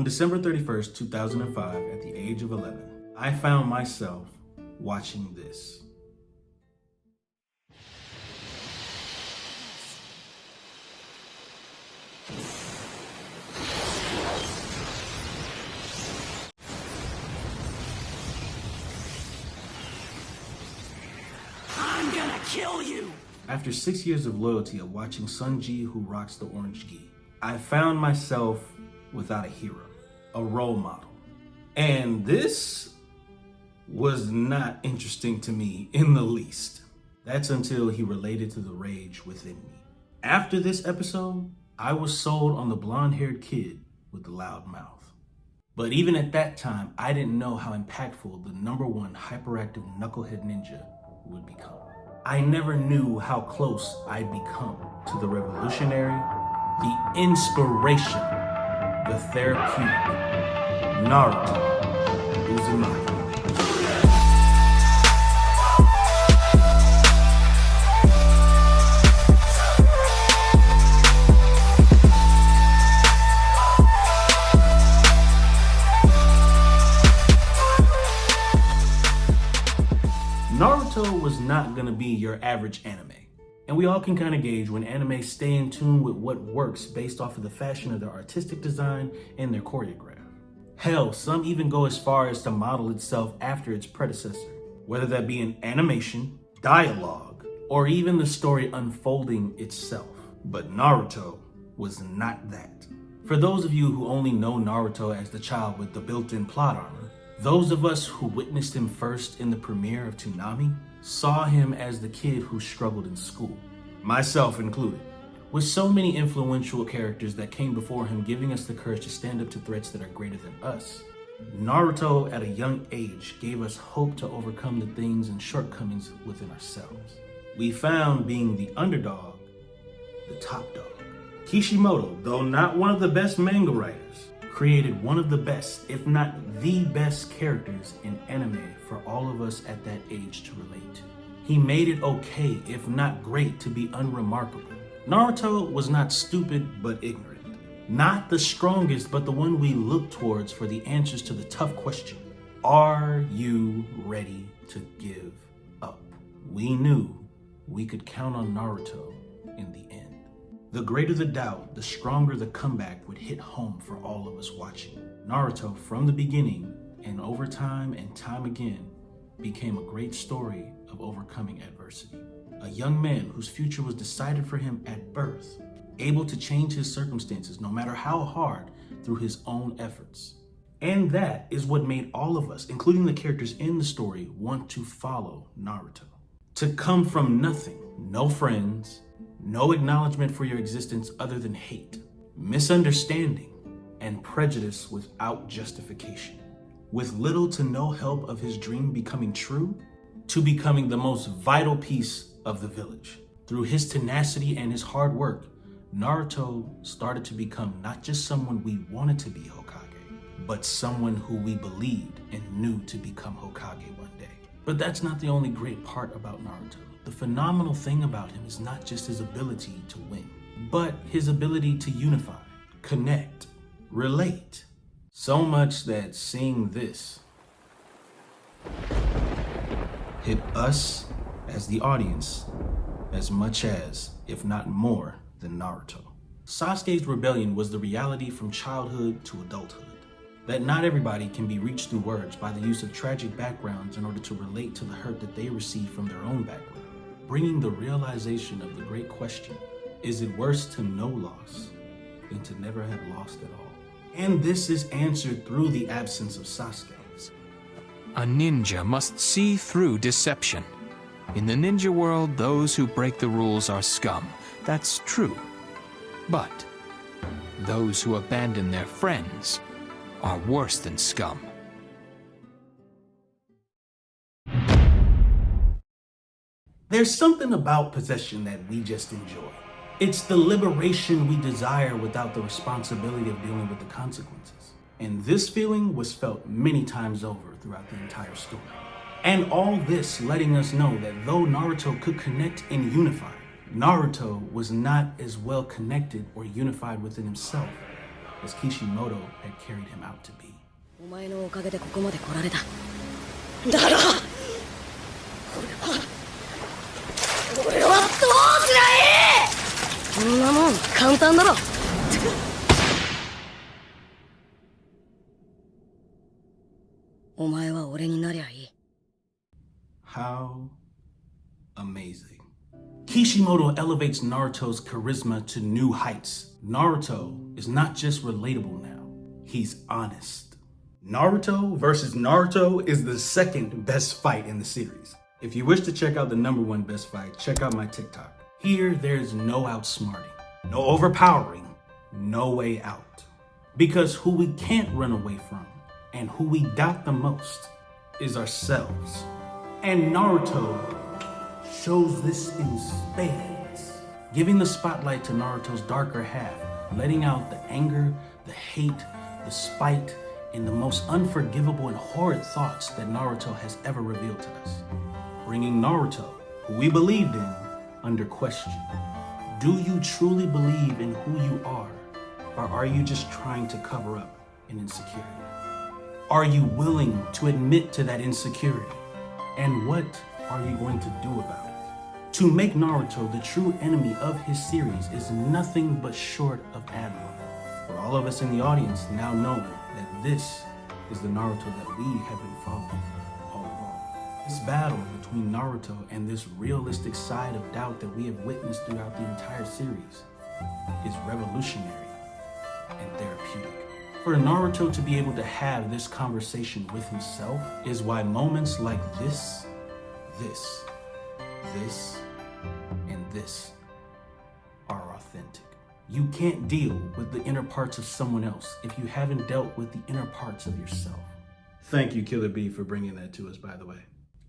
On December 31st, 2005, at the age of 11, I found myself watching this. I'm gonna kill you! After 6 years of loyalty of watching Sunji who rocks the orange gi, I found myself without a hero, a role model. And this was not interesting to me in the least. That's until he related to the rage within me. After this episode, I was sold on the blonde-haired kid with the loud mouth. But even at that time, I didn't know how impactful the #1 hyperactive knucklehead ninja would become. I never knew how close I'd become to the revolutionary, the inspiration, the therapeutic, Naruto Uzumaki. Naruto was not gonna be your average anime. And we all can kind of gauge when anime stay in tune with what works based off of the fashion of their artistic design and their choreograph. Hell, some even go as far as to model itself after its predecessor, whether that be in animation, dialogue, or even the story unfolding itself. But Naruto was not that. For those of you who only know Naruto as the child with the built-in plot armor, those of us who witnessed him first in the premiere of Toonami saw him as the kid who struggled in school, myself included. With so many influential characters that came before him giving us the courage to stand up to threats that are greater than us, Naruto at a young age gave us hope to overcome the things and shortcomings within ourselves. We found being the underdog, the top dog. Kishimoto, though not one of the best manga writers, created one of the best, if not the best characters in anime for all of us at that age to relate to. He made it okay, if not great, to be unremarkable. Naruto was not stupid, but ignorant. Not the strongest, but the one we look towards for the answers to the tough question. Are you ready to give up? We knew we could count on Naruto in the end. The greater the doubt, the stronger the comeback would hit home for all of us watching. Naruto, from the beginning and over time and time again, became a great story of overcoming adversity. A young man whose future was decided for him at birth, able to change his circumstances no matter how hard through his own efforts. And that is what made all of us, including the characters in the story, want to follow Naruto. To come from nothing, no friends, no acknowledgement for your existence other than hate, misunderstanding, and prejudice without justification. With little to no help of his dream becoming true, to becoming the most vital piece of the village. Through his tenacity and his hard work, Naruto started to become not just someone we wanted to be Hokage, but someone who we believed and knew to become Hokage one day. But that's not the only great part about Naruto. The phenomenal thing about him is not just his ability to win, but his ability to unify, connect, relate. So much that seeing this hit us as the audience as much as, if not more, than Naruto. Sasuke's rebellion was the reality from childhood to adulthood. That not everybody can be reached through words by the use of tragic backgrounds in order to relate to the hurt that they receive from their own background. Bringing the realization of the great question, is it worse to know loss than to never have lost at all? And this is answered through the absence of Sasuke. A ninja must see through deception. In the ninja world, those who break the rules are scum. That's true. But those who abandon their friends are worse than scum. There's something about possession that we just enjoy. It's the liberation we desire without the responsibility of dealing with the consequences. And this feeling was felt many times over throughout the entire story. And all this letting us know that though Naruto could connect and unify, Naruto was not as well connected or unified within himself as Kishimoto had carried him out to be. お前のおかげでここまで来られた。だが、俺はどうすりゃいい！そんなもん簡単だろ。お前は俺になりゃいい。 How amazing. Kishimoto elevates Naruto's charisma to new heights. Naruto is not just relatable now, he's honest. Naruto versus Naruto is the second best fight in the series. If you wish to check out the #1 best fight, check out my TikTok. Here, there's no outsmarting, no overpowering, no way out. Because who we can't run away from and who we doubt the most is ourselves. And Naruto shows this in spades, giving the spotlight to Naruto's darker half, letting out the anger, the hate, the spite, and the most unforgivable and horrid thoughts that Naruto has ever revealed to us, bringing Naruto, who we believed in, under question. Do you truly believe in who you are, or are you just trying to cover up an insecurity? Are you willing to admit to that insecurity? And what are you going to do about it? To make Naruto the true enemy of his series is nothing but short of admirable. For all of us in the audience now knowing that this is the Naruto that we have been following all along. This battle between Naruto and this realistic side of doubt that we have witnessed throughout the entire series is revolutionary and therapeutic. For Naruto to be able to have this conversation with himself is why moments like this, and this are authentic. You can't deal with the inner parts of someone else if you haven't dealt with the inner parts of yourself. Thank you, Killer B, for bringing that to us, by the way.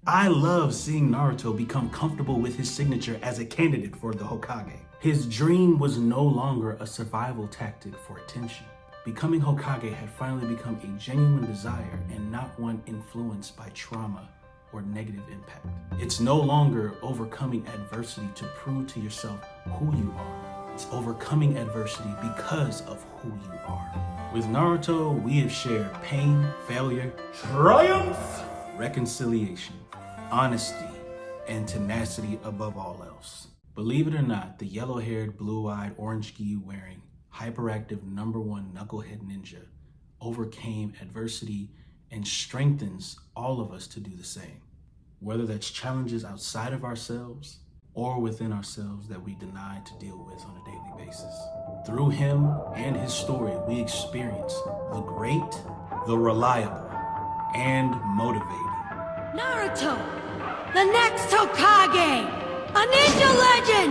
I love seeing Naruto become comfortable with his signature as a candidate for the Hokage. His dream was no longer a survival tactic for attention. Becoming Hokage had finally become a genuine desire and not one influenced by trauma or negative impact. It's no longer overcoming adversity to prove to yourself who you are. It's overcoming adversity because of who you are. With Naruto, we have shared pain, failure, triumph, reconciliation, honesty, and tenacity above all else. Believe it or not, the yellow-haired, blue-eyed, orange gi wearing, hyperactive #1 knucklehead ninja overcame adversity and strengthens all of us to do the same. Whether that's challenges outside of ourselves or within ourselves that we deny to deal with on a daily basis. Through him and his story, we experience the great, the reliable, and motivating Naruto, the next Hokage, a ninja legend!